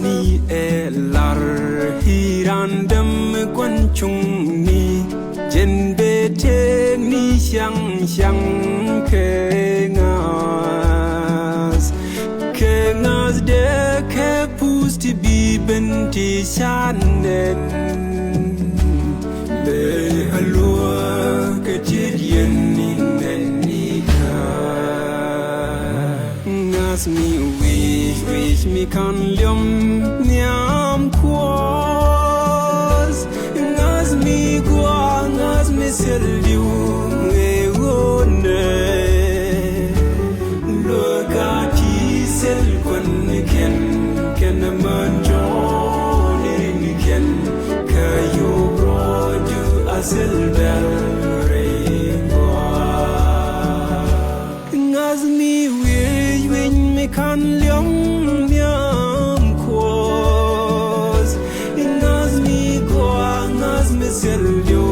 ni elar hirandam quan chung ni jen be te ni xiang kengas de ke pus ti bi ben ti shanen be halua ke yen ni ni ka ngas mi wish mi kan lyom nyam kwas ngas mi sel liu e wone lo ka ti sel kon ken man jo ni ken ka yo ro du asel bel re ngas mi mi kan lyom nyam kwas ngas mi sel liu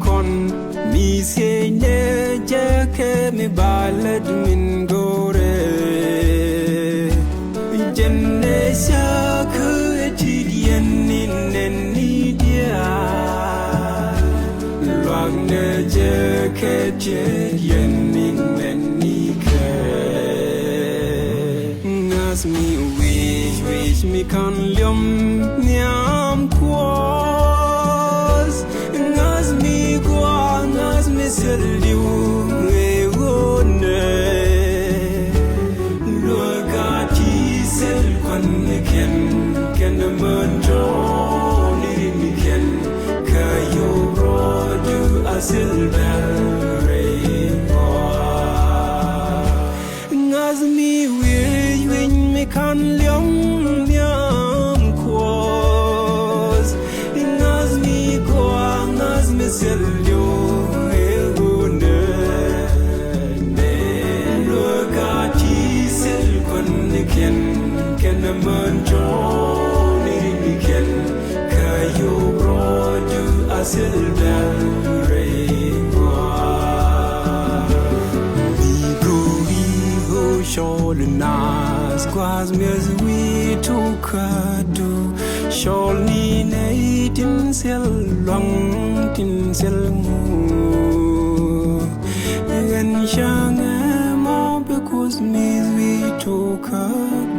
kon mi se ne je ke mi balad min gore jenne sha ku ti yen ni dia luang ne je ke yen ni ke ngas mi wish mi kan lyom nyam kwas ngas mi sel liu e wone lo ka ti sel kon ken man jo ni ken ka yo ro du asel bel re ngas mi mi kan lyom nyam kwas ngas mi sel liu ken man jo ni ken ka yo ro du asel bel re mi go vi ho shol nas quas mes we to kadu shol ni nei tin sel long tin sel mu en chang mo because mes we to kadu